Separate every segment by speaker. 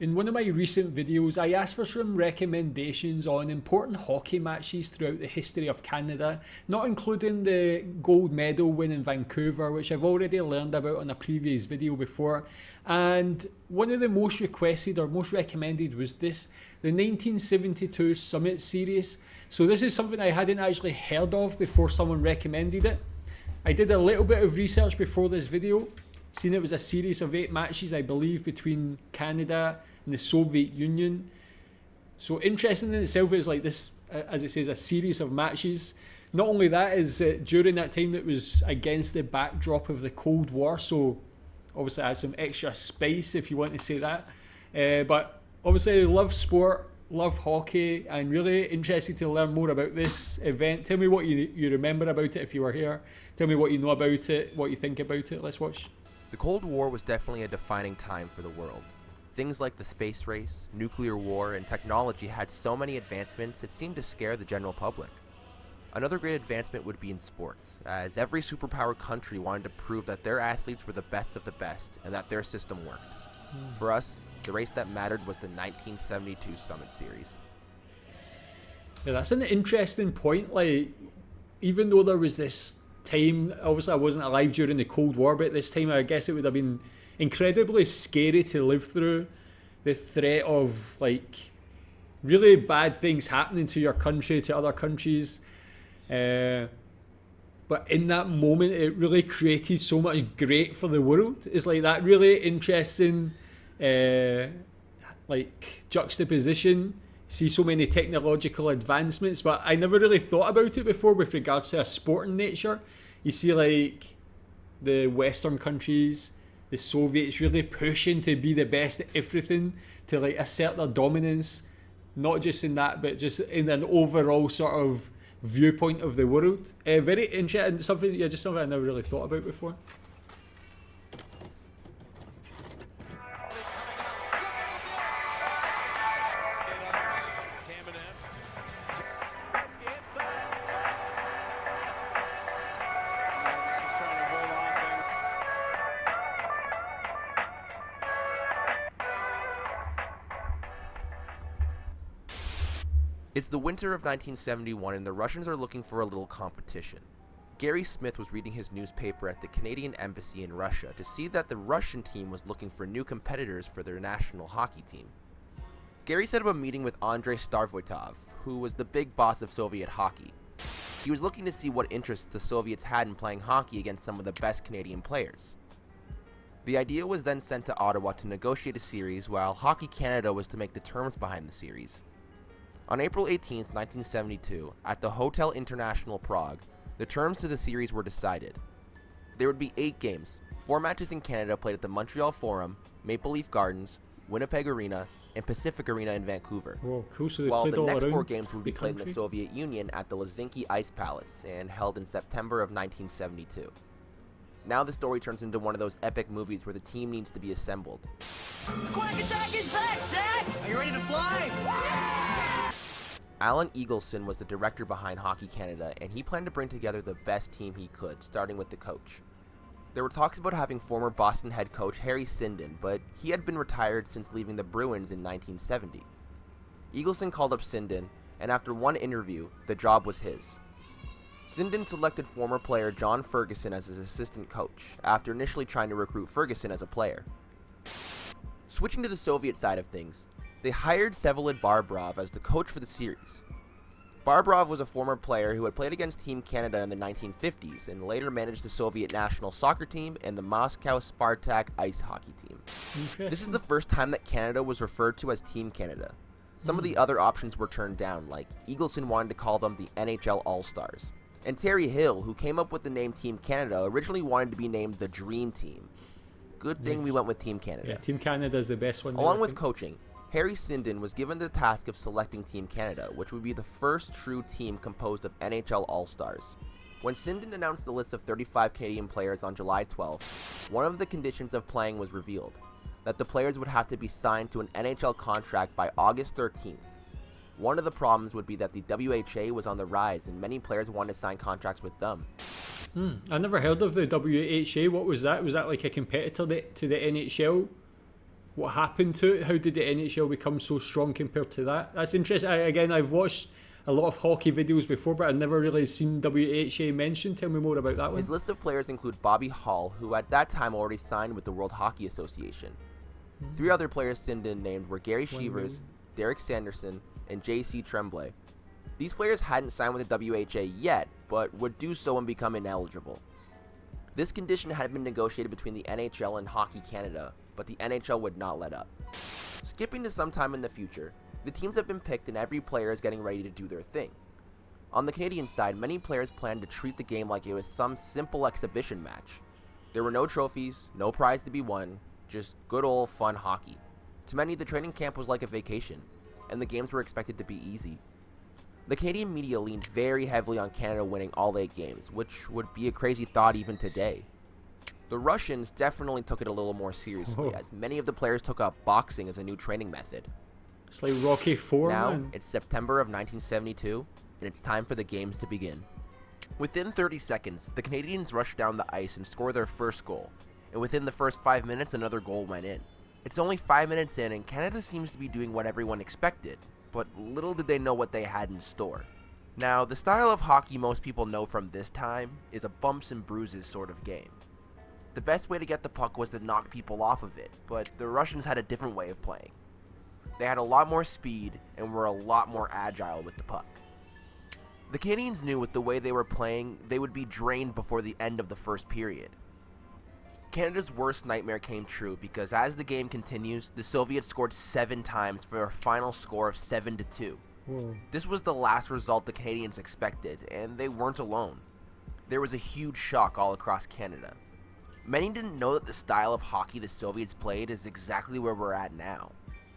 Speaker 1: In one of my recent videos, I asked for some recommendations on important hockey matches throughout the history of Canada, not including the gold medal win in Vancouver, which I've already learned about on a previous video before. And one of the most requested or most recommended was the 1972 Summit Series. So this is something I hadn't actually heard of before someone recommended it. I did a little bit of research before this video, seen it was a series of 8 matches, I believe, between Canada and the Soviet Union. So interesting in itself is like this, as it says, a series of matches. Not only that, is during that time it was against the backdrop of the Cold War, so obviously it has some extra spice, if you want to say that. But obviously I love sport, love hockey, and really interested to learn more about this event. Tell me what you remember about it if you were here. Tell me what you know about it, what you think about it. Let's watch.
Speaker 2: The Cold War was definitely a defining time for the world. Things like the space race, nuclear war, and technology had so many advancements it seemed to scare the general public. Another great advancement would be in sports, as every superpower country wanted to prove that their athletes were the best of the best and that their system worked. For us, the race that mattered was the 1972 Summit Series.
Speaker 1: Yeah, that's an interesting point. Like, even though there was this time, obviously I wasn't alive during the Cold War, but at this time I guess it would have been incredibly scary to live through the threat of like really bad things happening to your country, to other countries. But in that moment, it really created so much great for the world. It's like that really interesting like juxtaposition. See so many technological advancements, but I never really thought about it before with regards to a sporting nature. You see like the Western countries, the Soviets really pushing to be the best at everything, to like assert their dominance, not just in that, but just in an overall sort of viewpoint of the world. Very interesting, something I never really thought about before.
Speaker 2: It's the winter of 1971 and the Russians are looking for a little competition. Gary Smith was reading his newspaper at the Canadian Embassy in Russia to see that the Russian team was looking for new competitors for their national hockey team. Gary set up a meeting with Andrei Starvoitov, who was the big boss of Soviet hockey. He was looking to see what interests the Soviets had in playing hockey against some of the best Canadian players. The idea was then sent to Ottawa to negotiate a series, while Hockey Canada was to make the terms behind the series. On April 18, 1972, at the Hotel International Prague, the terms to the series were decided. There would be 8 games, 4 matches in Canada played at the Montreal Forum, Maple Leaf Gardens, Winnipeg Arena, and Pacific Arena in Vancouver.
Speaker 1: Whoa, cool. So they
Speaker 2: while
Speaker 1: played
Speaker 2: the
Speaker 1: all
Speaker 2: next
Speaker 1: around
Speaker 2: 4 games would be
Speaker 1: the
Speaker 2: played in the
Speaker 1: country?
Speaker 2: Soviet Union at the Helsinki Ice Palace and held in September of 1972. Now the story turns into one of those epic movies where the team needs to be assembled.
Speaker 3: Quack Attack is back, Jack! Are you ready to fly?
Speaker 2: Alan Eagleson was the director behind Hockey Canada, and he planned to bring together the best team he could, starting with the coach. There were talks about having former Boston head coach Harry Sinden, but he had been retired since leaving the Bruins in 1970. Eagleson called up Sinden, and after one interview, the job was his. Sinden selected former player John Ferguson as his assistant coach, after initially trying to recruit Ferguson as a player. Switching to the Soviet side of things, they hired Vsevolod Barbarov as the coach for the series. Barbarov was a former player who had played against Team Canada in the 1950s and later managed the Soviet national soccer team and the Moscow Spartak ice hockey team. This is the first time that Canada was referred to as Team Canada. Some of the other options were turned down, like Eagleson wanted to call them the NHL All-Stars. And Terry Hill, who came up with the name Team Canada, originally wanted to be named the Dream Team. Good thing we went with Team Canada.
Speaker 1: Yeah, Team Canada is the best one.
Speaker 2: Along
Speaker 1: there, I
Speaker 2: with
Speaker 1: think.
Speaker 2: coaching, Harry Sinden was given the task of selecting Team Canada, which would be the first true team composed of NHL All-Stars. When Sinden announced the list of 35 Canadian players on July 12th, one of the conditions of playing was revealed, that the players would have to be signed to an NHL contract by August 13th. One of the problems would be that the WHA was on the rise and many players wanted to sign contracts with them.
Speaker 1: I never heard of the WHA. What was that? Was that like a competitor to the NHL? what happened to it? How did the NHL become so strong compared to that? That's interesting. I've watched a lot of hockey videos before, but I've never really seen WHA mentioned. Tell me more about that one.
Speaker 2: His list of players include Bobby Hull, who at that time already signed with the World Hockey Association. 3 other players Sinden named were Gary Shevers, Derek Sanderson, and J.C. Tremblay. These players hadn't signed with the WHA yet, but would do so and become ineligible. This condition had been negotiated between the NHL and Hockey Canada, but the NHL would not let up. Skipping to some time in the future, the teams have been picked and every player is getting ready to do their thing. On the Canadian side, many players planned to treat the game like it was some simple exhibition match. There were no trophies, no prize to be won, just good old fun hockey. To many, the training camp was like a vacation, and the games were expected to be easy. The Canadian media leaned very heavily on Canada winning all 8 games, which would be a crazy thought even today. The Russians definitely took it a little more seriously, as many of the players took up boxing as a new training method.
Speaker 1: It's like Rocky IV,
Speaker 2: Now,
Speaker 1: man.
Speaker 2: it's September of 1972, and it's time for the games to begin. Within 30 seconds, the Canadians rushed down the ice and scored their first goal, and within the first 5 minutes, another goal went in. It's only 5 minutes in, and Canada seems to be doing what everyone expected, but little did they know what they had in store. Now, the style of hockey most people know from this time is a bumps and bruises sort of game. The best way to get the puck was to knock people off of it, but the Russians had a different way of playing. They had a lot more speed and were a lot more agile with the puck. The Canadians knew with the way they were playing, they would be drained before the end of the first period. Canada's worst nightmare came true because as the game continues, the Soviets scored 7 times for a final score of 7-2.
Speaker 1: Whoa.
Speaker 2: This was the last result the Canadians expected, and they weren't alone. There was a huge shock all across Canada. Many didn't know that the style of hockey the Soviets played is exactly where we're at now.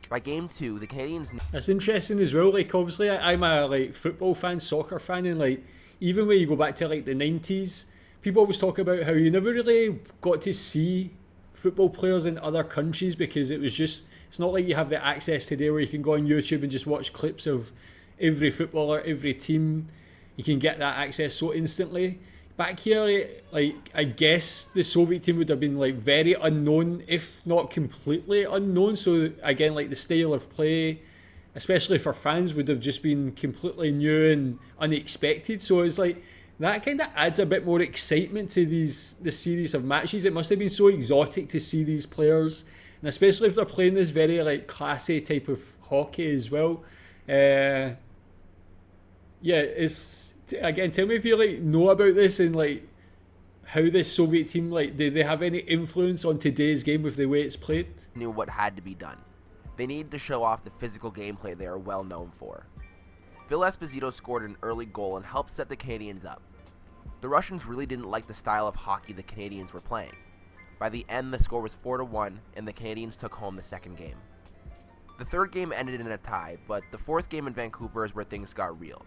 Speaker 2: By game 2, the Canadians...
Speaker 1: That's interesting as well. Like, obviously, I'm a like football fan, soccer fan, and like even when you go back to like the 90s, people always talk about how you never really got to see football players in other countries because it's not like you have the access today where you can go on YouTube and just watch clips of every footballer, every team. You can get that access so instantly. Back here, like, I guess the Soviet team would have been like very unknown, if not completely unknown. So again, like the style of play, especially for fans, would have just been completely new and unexpected. So it's like that kind of adds a bit more excitement to this series of matches. It must have been so exotic to see these players, and especially if they're playing this very like classy type of hockey as well. It's again, tell me if you like know about this and like how this Soviet team, like, did they have any influence on today's game with the way it's played?
Speaker 2: knew what had to be done. They needed to show off the physical gameplay they are well known for. Phil Esposito scored an early goal and helped set the Canadians up. The Russians really didn't like the style of hockey the Canadians were playing. By the end, the score was 4-1, and the Canadians took home the second game. The third game ended in a tie, but the fourth game in Vancouver is where things got real.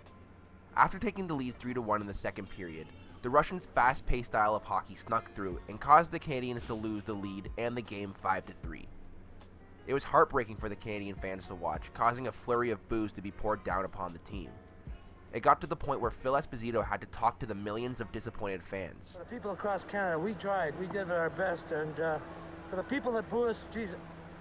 Speaker 2: After taking the lead 3-1 in the second period, the Russians' fast-paced style of hockey snuck through and caused the Canadians to lose the lead and the game 5-3. It was heartbreaking for the Canadian fans to watch, causing a flurry of boos to be poured down upon the team. It got to the point where Phil Esposito had to talk to the millions of disappointed fans.
Speaker 4: For the people across Canada, we tried, we did our best, and for the people that boo us, geez,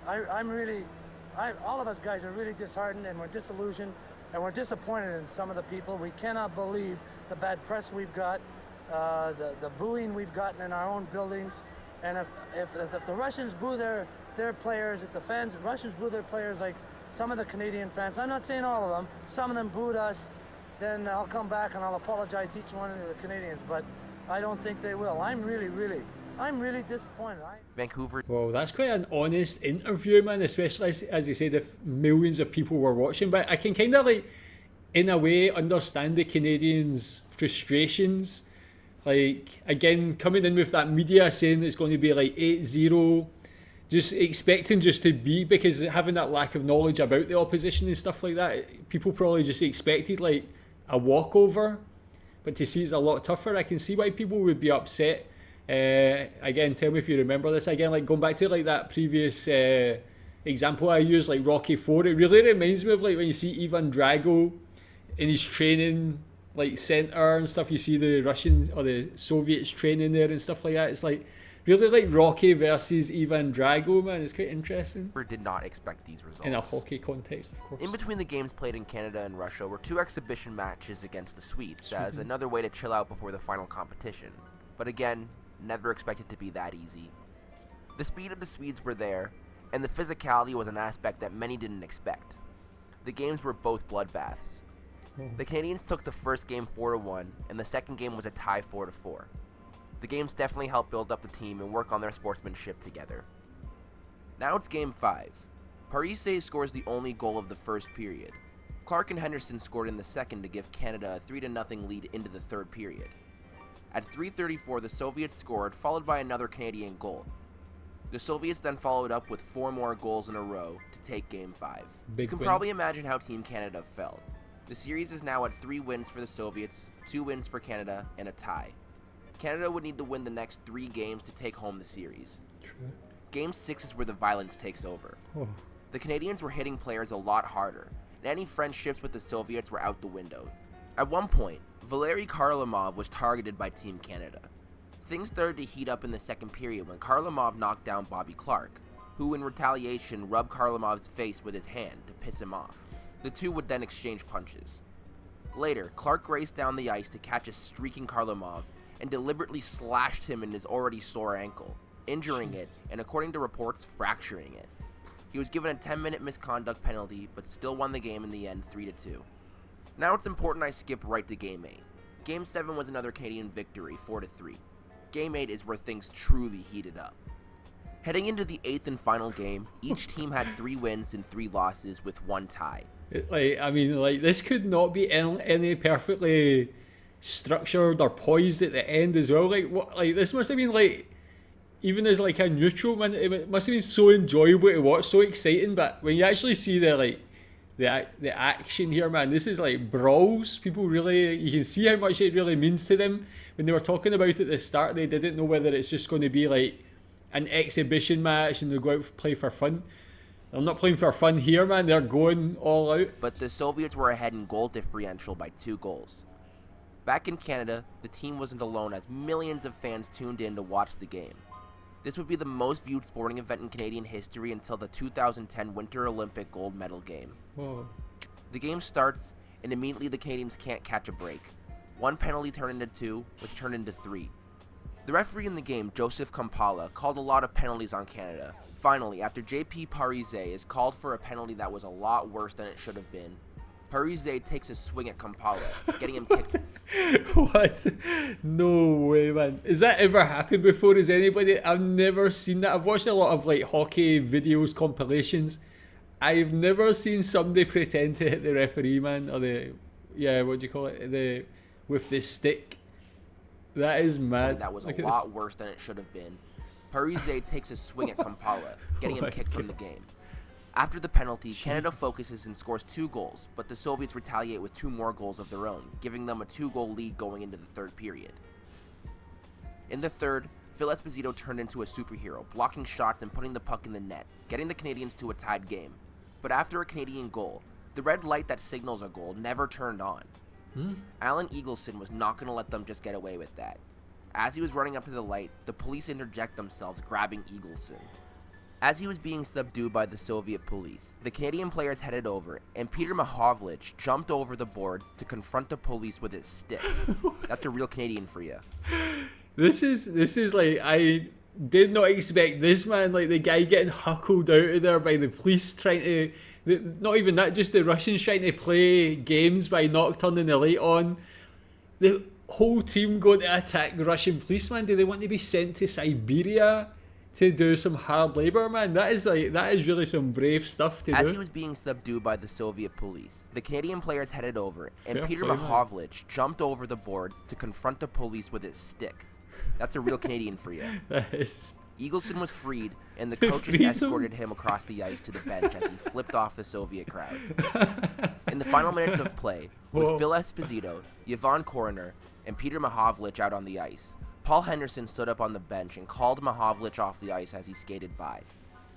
Speaker 4: all of us guys are really disheartened and we're disillusioned and we're disappointed in some of the people. We cannot believe the bad press we've got, the booing we've gotten in our own buildings, and if the Russians boo their players, if the Russians boo their players like some of the Canadian fans, I'm not saying all of them, some of them booed us, then I'll come back and I'll apologize to each one of the Canadians, but I don't think they will. I'm really disappointed.
Speaker 2: Vancouver.
Speaker 1: Well, that's quite an honest interview, man, especially as you said, if millions of people were watching. But I can kind of, like, in a way, understand the Canadians' frustrations. Like, again, coming in with that media saying it's going to be like 8-0, just expecting just to be, because having that lack of knowledge about the opposition and stuff like that, people probably just expected like a walkover. But to see it's a lot tougher, I can see why people would be upset. Again, tell me if you remember this. Again, like going back to like that previous example I used, like Rocky IV, it really reminds me of like when you see Ivan Drago in his training like center and stuff. You see the Russians or the Soviets training there and stuff like that. It's like really like Rocky versus Ivan Drago, man. It's quite interesting.
Speaker 2: Did not expect these results.
Speaker 1: In a hockey context, of course.
Speaker 2: In between the games played in Canada and Russia were 2 exhibition matches against the Swedes as another way to chill out before the final competition. But again, never expected to be that easy. The speed of the Swedes were there, and the physicality was an aspect that many didn't expect. The games were both bloodbaths. The Canadians took the first game 4-1, and the second game was a tie 4-4. The games definitely helped build up the team and work on their sportsmanship together. Now it's game 5. Parise scores the only goal of the first period. Clark and Henderson scored in the second to give Canada a 3-0 lead into the third period. At 3:34, the Soviets scored, followed by another Canadian goal. The Soviets then followed up with 4 more goals in a row to take game 5. You can probably imagine how Team Canada felt. The series is now at 3 wins for the Soviets, 2 wins for Canada, and a tie. Canada would need to win the next 3 games to take home the series.
Speaker 1: True.
Speaker 2: Game 6 is where the violence takes over. The Canadians were hitting players a lot harder, and any friendships with the Soviets were out the window. At one point, Valery Kharlamov was targeted by Team Canada. Things started to heat up in the second period when Kharlamov knocked down Bobby Clark, who in retaliation rubbed Kharlamov's face with his hand to piss him off. The two would then exchange punches. Later, Clark raced down the ice to catch a streaking Kharlamov and deliberately slashed him in his already sore ankle, injuring it and, according to reports, fracturing it. He was given a 10-minute misconduct penalty, but still won the game in the end 3-2. Now it's important I skip right to Game 8. Game 7 was another Canadian victory, 4-3. Game 8 is where things truly heated up. Heading into the 8th and final game, each team had 3 wins and 3 losses with 1 tie.
Speaker 1: This could not be any perfectly structured or poised at the end as well. This must have been even as a neutral man, it must have been so enjoyable to watch, so exciting. But when you actually see the action here, man, this is brawls. People really, you can see how much it really means to them. When they were talking about it at the start, they didn't know whether it's just going to be an exhibition match and they go out to play for fun. They're not playing for fun here, man. They're going all out.
Speaker 2: But the Soviets were ahead in goal differential by 2 goals. Back in Canada, the team wasn't alone as millions of fans tuned in to watch the game. This would be the most viewed sporting event in Canadian history until the 2010 Winter Olympic gold medal game.
Speaker 1: Whoa.
Speaker 2: The game starts, and immediately the Canadians can't catch a break. 1 penalty turned into 2, which turned into 3. The referee in the game, Joseph Kampala, called a lot of penalties on Canada. Finally, after JP Parise is called for a penalty that was a lot worse than it should have been, Parise takes a swing at Kampala, getting him kicked.
Speaker 1: What? No way, man. Has that ever happened before? Has anybody? I've never seen that. I've watched a lot of hockey videos, compilations. I've never seen somebody pretend to hit the referee, man, or what do you call it? With the stick. That is mad.
Speaker 2: That was a lot worse than it should have been. Parise takes a swing at Kampala, getting him kicked from the game. After the penalty, Canada focuses and scores 2 goals, but the Soviets retaliate with 2 more goals of their own, giving them a 2-goal lead going into the third period. In the third, Phil Esposito turned into a superhero, blocking shots and putting the puck in the net, getting the Canadians to a tied game. But after a Canadian goal, the red light that signals a goal never turned on. Alan Eagleson was not going to let them just get away with that. As he was running up to the light, the police interject themselves, grabbing Eagleson. As he was being subdued by the Soviet police, the Canadian players headed over, and Peter Mahovlich jumped over the boards to confront the police with his stick. That's a real Canadian for you.
Speaker 1: This is I did not expect this, man. The guy getting huckled out of there by the police trying to, not even that, just the Russians trying to play games by not turning the light on. The whole team going to attack Russian policemen. Do they want to be sent to Siberia to do some hard labor, man? That is really some brave stuff to do.
Speaker 2: As he was being subdued by the Soviet police, the Canadian players headed over, and Peter Mahovlich jumped over the boards to confront the police with his stick. That's a real Canadian for you.
Speaker 1: That is.
Speaker 2: Eagleson was freed, and the coaches escorted him across the ice to the bench as he flipped off the Soviet crowd. In the final minutes of play, with Phil Esposito, Yvonne Coroner, and Peter Mahovlich out on the ice, Paul Henderson stood up on the bench and called Mahovlich off the ice as he skated by.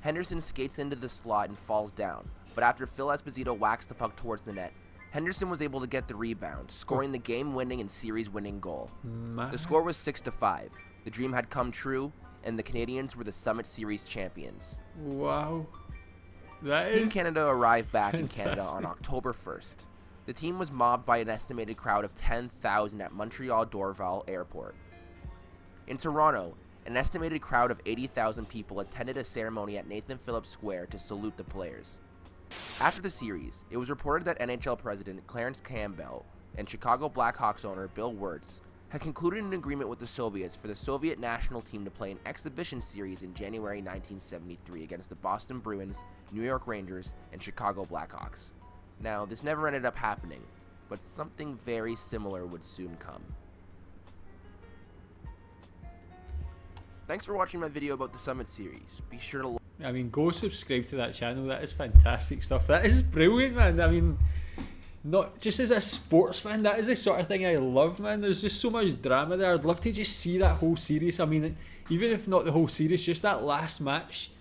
Speaker 2: Henderson skates into the slot and falls down, but after Phil Esposito whacks the puck towards the net, Henderson was able to get the rebound, scoring the game-winning and series-winning goal. The score was 6-5. The dream had come true, and the Canadians were the Summit Series champions.
Speaker 1: Wow. That
Speaker 2: Team
Speaker 1: is
Speaker 2: Canada arrived back in Canada on
Speaker 1: fantastic.
Speaker 2: October 1st. The team was mobbed by an estimated crowd of 10,000 at Montreal Dorval Airport. In Toronto, an estimated crowd of 80,000 people attended a ceremony at Nathan Phillips Square to salute the players. After the series, it was reported that NHL President Clarence Campbell and Chicago Blackhawks owner Bill Wirtz had concluded an agreement with the Soviets for the Soviet national team to play an exhibition series in January 1973 against the Boston Bruins, New York Rangers, and Chicago Blackhawks. Now, this never ended up happening, but something very similar would soon come. Thanks for watching my video about the Summit Series. Be sure to
Speaker 1: I mean, go subscribe to that channel. That is fantastic stuff. That is brilliant, man. I mean, not just as a sports fan, that is the sort of thing I love, man. There's just so much drama there. I'd love to just see that whole series. I mean, even if not the whole series, just that last match.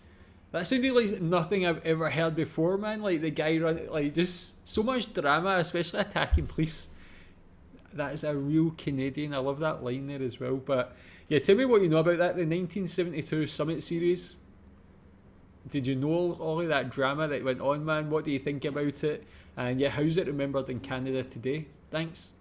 Speaker 1: That sounded like nothing I've ever heard before, man. Like the guy run, like just so much drama, especially attacking police. That is a real Canadian. I love that line there as well. But yeah, tell me what you know about that. The 1972 Summit Series. Did you know all of that drama that went on, man? What do you think about it? And yeah, how's it remembered in Canada today? Thanks.